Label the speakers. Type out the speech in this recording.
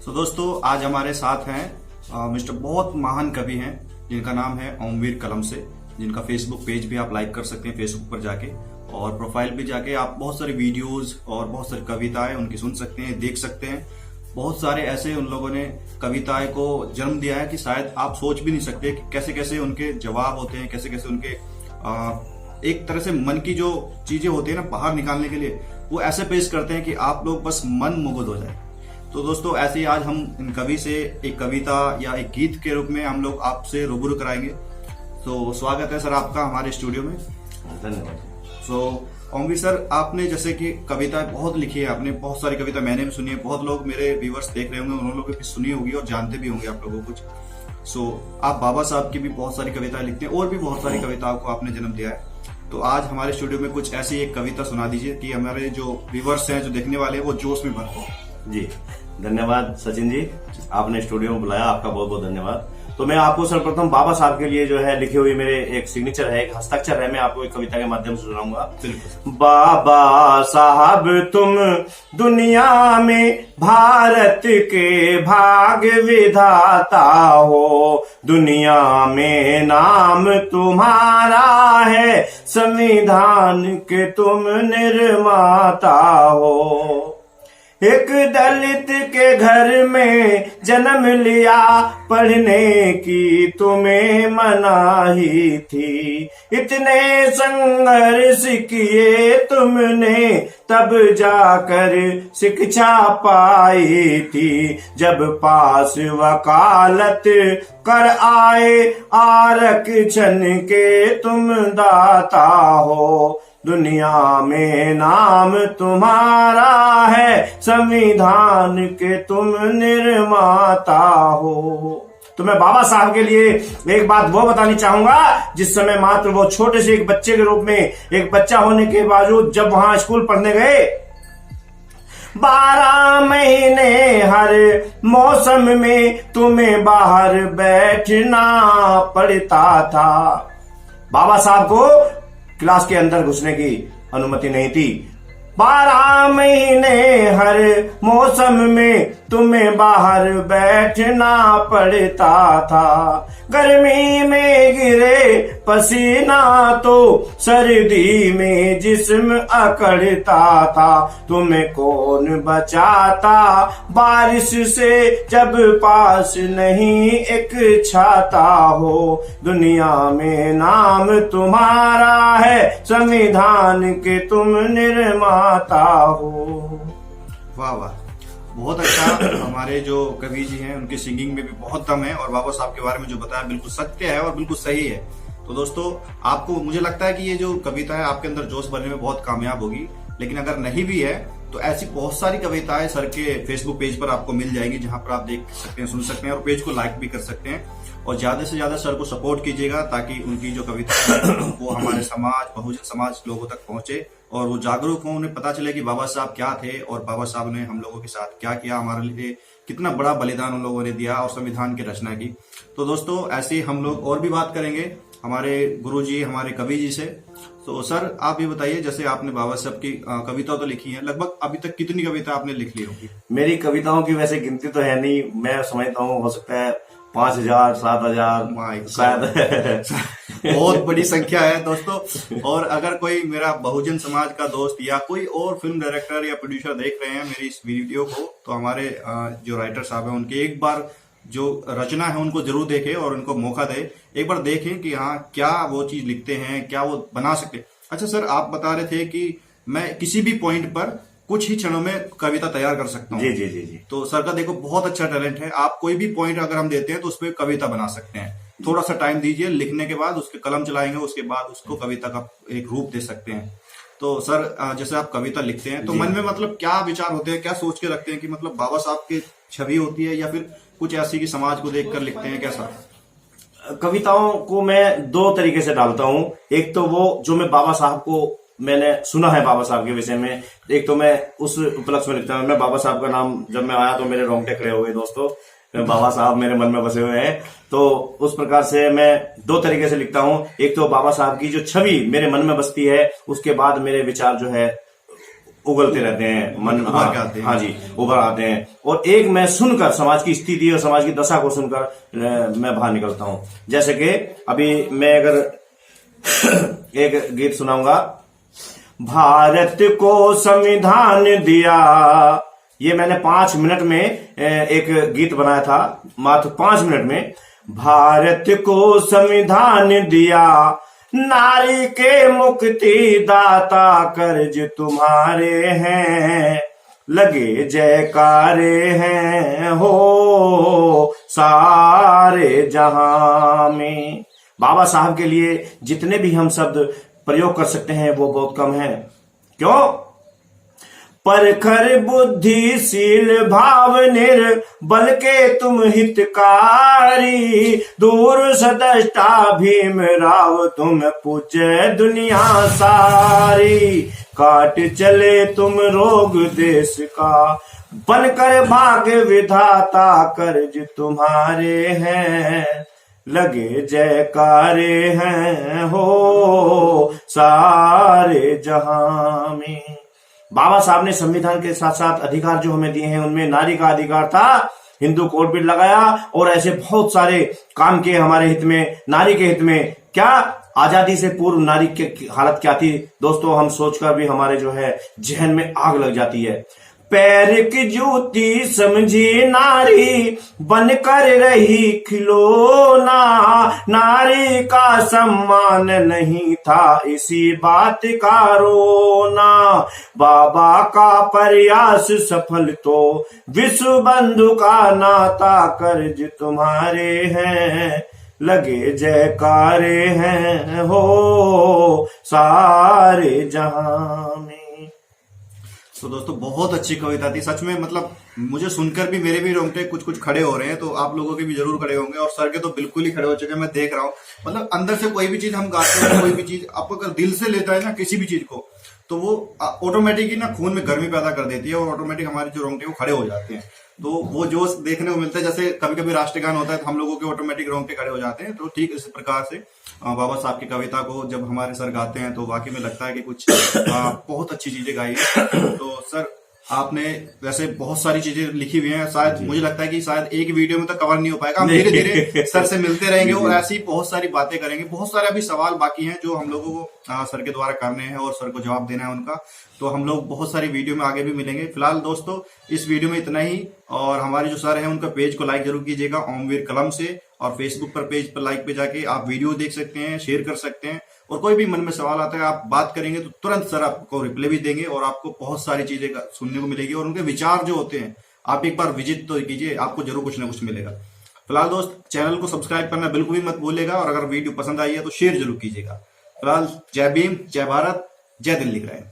Speaker 1: दोस्तों आज हमारे साथ हैं मिस्टर बहुत महान कवि हैं जिनका नाम है ओमवीर कलम से, जिनका फेसबुक पेज भी आप लाइक कर सकते हैं फेसबुक पर जाके, और प्रोफाइल पे जाके आप बहुत सारी वीडियोस और बहुत सारी कविताएं उनकी सुन सकते हैं, देख सकते हैं। बहुत सारे ऐसे उन लोगों ने कविताएं को जन्म दिया है कि शायद आप सोच भी नहीं सकते कि कैसे कैसे उनके जवाब होते हैं, कैसे कैसे उनके एक तरह से मन की जो चीजें होती है ना बाहर निकालने के लिए, वो ऐसे पेश करते हैं कि आप लोग बस मन मुग्ध हो जाए। तो दोस्तों ऐसे ही आज हम इन कवि से एक कविता या एक गीत के रूप में हम लोग आपसे रूबरू कराएंगे। तो स्वागत है सर आपका हमारे स्टूडियो में।
Speaker 2: धन्यवाद।
Speaker 1: ओमवीर सर, आपने जैसे कि कविताएं बहुत लिखी है, आपने बहुत सारी कविता मैंने भी सुनी है, बहुत लोग मेरे व्यूवर्स देख रहे होंगे, उन लोगों की सुनी होगी और जानते भी होंगे आप लोगों को कुछ। आप बाबा साहब की भी बहुत सारी कविताएं लिखते हैं और भी बहुत सारी कविताओं को आपने जन्म दिया है। तो आज हमारे स्टूडियो में कुछ ऐसी एक कविता सुना दीजिए कि हमारे जो व्यूवर्स हैं, जो देखने वाले हैं, वो जोश में भर हो।
Speaker 2: जी धन्यवाद सचिन जी, आपने स्टूडियो में बुलाया, आपका बहुत बहुत धन्यवाद। तो मैं आपको सर्वप्रथम बाबा साहब के लिए जो है लिखी हुई मेरे एक सिग्नेचर है, एक हस्ताक्षर है, मैं आपको एक कविता के माध्यम से सुनाऊंगा। बाबा साहब तुम दुनिया में भारत के भाग विधाता हो, दुनिया में नाम तुम्हारा है, संविधान के तुम निर्माता हो। एक दलित के घर में जन्म लिया, पढ़ने की तुम्हें मनाही थी, इतने संघर्ष किए तुमने, तब जाकर शिक्षा पाई थी। जब पास वकालत कर आए, आरक्षण के तुम दाता हो, दुनिया में नाम तुम्हारा है, संविधान के तुम निर्माता हो। तो मैं बाबा साहब के लिए एक बात वो बतानी चाहूंगा, जिस समय मात्र वो छोटे से एक बच्चे के रूप में, एक बच्चा होने के बावजूद जब वहां स्कूल पढ़ने गए, 12 महीने हर मौसम में तुम्हें बाहर बैठना पड़ता था। बाबा साहब को क्लास के अंदर घुसने की अनुमति नहीं थी। 12 महीने हर मौसम में तुम्हें बाहर बैठना पड़ता था। गर्मी में गिरे पसीना तो सर्दी में जिस्म अकड़ता था, तुम्हें कौन बचाता बारिश से जब पास नहीं एक छाता हो, दुनिया में नाम तुम्हारा है, संविधान के तुम निर्माता हो।
Speaker 1: वाह वाह, बहुत अच्छा। हमारे जो कवि जी हैं उनकी सिंगिंग में भी बहुत दम है, और बाबा साहब के बारे में जो बताया बिल्कुल सत्य है और बिल्कुल सही है। तो दोस्तों आपको, मुझे लगता है कि ये जो कविता है आपके अंदर जोश भरने में बहुत कामयाब होगी, लेकिन अगर नहीं भी है तो ऐसी बहुत सारी कविताएं सर के फेसबुक पेज पर आपको मिल जाएगी, जहां पर आप देख सकते हैं, सुन सकते हैं और पेज को लाइक भी कर सकते हैं। और ज्यादा से ज्यादा सर को सपोर्ट कीजिएगा ताकि उनकी जो कविता है वो हमारे समाज, बहुजन समाज लोगों तक पहुंचे और वो जागरूक हो, उन्हें पता चले कि बाबा साहब क्या थे और बाबा साहब ने हम लोगों के साथ क्या किया, हमारे लिए कितना बड़ा बलिदान उन लोगों ने दिया और संविधान की रचना की। तो दोस्तों ऐसे हम लोग और भी बात करेंगे हमारे गुरुजी, हमारे कवि जी से। तो सर आप ये बताइए, जैसे आपने बाबा साहब की कविता तो लिखी है, लगभग अभी तक कितनी कविता आपने लिख ली होगी?
Speaker 2: मेरी कविताओं की वैसे गिनती तो है नहीं, मैं समझता हूँ हो सकता है 5000 7000 शायद।
Speaker 1: बहुत बड़ी संख्या है दोस्तों। और अगर कोई मेरा बहुजन समाज का दोस्त या कोई और फिल्म डायरेक्टर या प्रोड्यूसर देख रहे हैं मेरी इस वीडियो को, तो हमारे जो राइटर साहब हैं उनके एक बार जो रचना है उनको जरूर देखें और उनको मौका दे, एक बार देखें कि हाँ क्या वो चीज लिखते हैं, क्या वो बना सकते हैं। अच्छा सर, आप बता रहे थे कि मैं किसी भी पॉइंट पर कुछ ही क्षणों में कविता तैयार कर सकता हूँ।
Speaker 2: जी जी जी जी।
Speaker 1: तो सर का देखो बहुत अच्छा टैलेंट है, आप कोई भी पॉइंट अगर हम देते हैं तो उस पर कविता बना सकते हैं। थोड़ा सा टाइम दीजिए, लिखने के बाद उसके कलम चलाएंगे, उसके बाद उसको कविता का एक रूप दे सकते हैं। तो सर जैसे आप कविता लिखते हैं तो मन में मतलब क्या विचार होते हैं, क्या सोच के रखते हैं कि मतलब बाबा साहब की छवि होती है या फिर कुछ ऐसी कि समाज को देखकर लिखते हैं, कैसा?
Speaker 2: कविताओं को मैं 2 तरीके से डालता हूँ। एक तो वो जो मैं बाबा साहब को मैंने सुना है बाबा साहब के विषय में, एक तो मैं उस उपलक्ष्य में लिखता हूँ। मैं बाबा साहब का नाम जब मैं आया तो मेरे रोंगटे खड़े हो गए दोस्तों, बाबा साहब मेरे मन में बसे हुए हैं। तो उस प्रकार से मैं 2 तरीके से लिखता हूँ। एक तो बाबा साहब की जो छवि मेरे मन में बसती है, उसके बाद मेरे विचार जो है उगलते रहते हैं, मन
Speaker 1: उभर के आते हैं।
Speaker 2: हाँ जी, उभर आते हैं। और एक मैं सुनकर समाज की स्थिति और समाज की दशा को सुनकर मैं बाहर निकलता हूं। जैसे कि अभी मैं अगर एक गीत सुनाऊंगा, भारत को संविधान दिया, ये मैंने 5 मिनट में एक गीत बनाया था, मात्र 5 मिनट में। भारत को संविधान दिया, नारी के मुक्ति दाता, कर्ज तुम्हारे हैं, लगे जयकारे हैं हो सारे जहां में। बाबा साहब के लिए जितने भी हम शब्द प्रयोग कर सकते हैं वो बहुत कम है। क्यों? परखर बुद्धिशील भाव निर्बल के तुम हितकारी, दूर सदष्टा भीमराव तुम पूज्य दुनिया सारी, काट चले तुम रोग देश का, बनकर भाग्य विधाता, कर्ज तुम्हारे हैं, लगे जयकारे हैं हो सारे जहां में। बाबा साहब ने संविधान के साथ साथ अधिकार जो हमें दिए हैं उनमें नारी का अधिकार था, हिंदू कोड बिल लगाया और ऐसे बहुत सारे काम किए हमारे हित में, नारी के हित में। क्या आजादी से पूर्व नारी की हालत क्या थी दोस्तों, हम सोचकर भी हमारे जो है जहन में आग लग जाती है। पैर की जूती समझी नारी, बनकर रही खिलौना, नारी का सम्मान नहीं था इसी बात का रोना, बाबा का प्रयास सफल तो विश्व बंधु का नाता, कर्ज तुम्हारे हैं, लगे जयकारे हैं हो सारे जहां में।
Speaker 1: तो दोस्तों बहुत अच्छी कविता थी सच में, मतलब मुझे सुनकर भी मेरे भी रोंगटे कुछ कुछ खड़े हो रहे हैं, तो आप लोगों के भी जरूर खड़े होंगे और सर के तो बिल्कुल ही खड़े हो चुके हैं, मैं देख रहा हूँ। मतलब अंदर से कोई भी चीज हम गाते हैं, कोई भी चीज आपको अगर दिल से लेता है ना किसी भी चीज को, तो वो ऑटोमेटिकली ना खून में गर्मी पैदा कर देती है और ऑटोमेटिक हमारे जो रोंगटे वो खड़े हो जाते हैं। तो वो जोश देखने को मिलता है, जैसे कभी कभी राष्ट्रगान होता है तो हम लोगों के ऑटोमेटिक रोंगटे खड़े हो जाते हैं। तो ठीक इसी प्रकार से बाबा साहब की कविता को जब हमारे सर गाते हैं तो वाकई में लगता है कि कुछ बहुत अच्छी चीजें गाई है। तो सर आपने वैसे बहुत सारी चीजें लिखी हुई हैं, शायद मुझे लगता है कि शायद एक वीडियो में तो कवर नहीं हो पाएगा। हम धीरे धीरे सर से मिलते रहेंगे और ऐसी बहुत सारी बातें करेंगे। बहुत सारे अभी सवाल बाकी हैं जो हम लोगों को सर के द्वारा करने हैं और सर को जवाब देना है उनका। तो हम लोग बहुत सारी वीडियो में आगे भी मिलेंगे। फिलहाल दोस्तों इस वीडियो में इतना ही, और हमारे जो सर हैं उनका पेज को लाइक जरूर कीजिएगा ओमवीर कलम से, और फेसबुक पर पेज पर लाइक पे जाके आप वीडियो देख सकते हैं, शेयर कर सकते हैं, और कोई भी मन में सवाल आता है आप बात करेंगे तो तुरंत सर आपको रिप्लाई भी देंगे और आपको बहुत सारी चीजें सुनने को मिलेगी। और उनके विचार जो होते हैं आप एक बार विजिट तो कीजिए, आपको जरूर कुछ ना कुछ मिलेगा। फिलहाल दोस्त चैनल को सब्सक्राइब करना बिल्कुल भी मत भूलिएगा, और अगर वीडियो पसंद आई है तो शेयर जरूर कीजिएगा। फिलहाल जय भीम, जय भारत, जय दिल्ली क्राइम।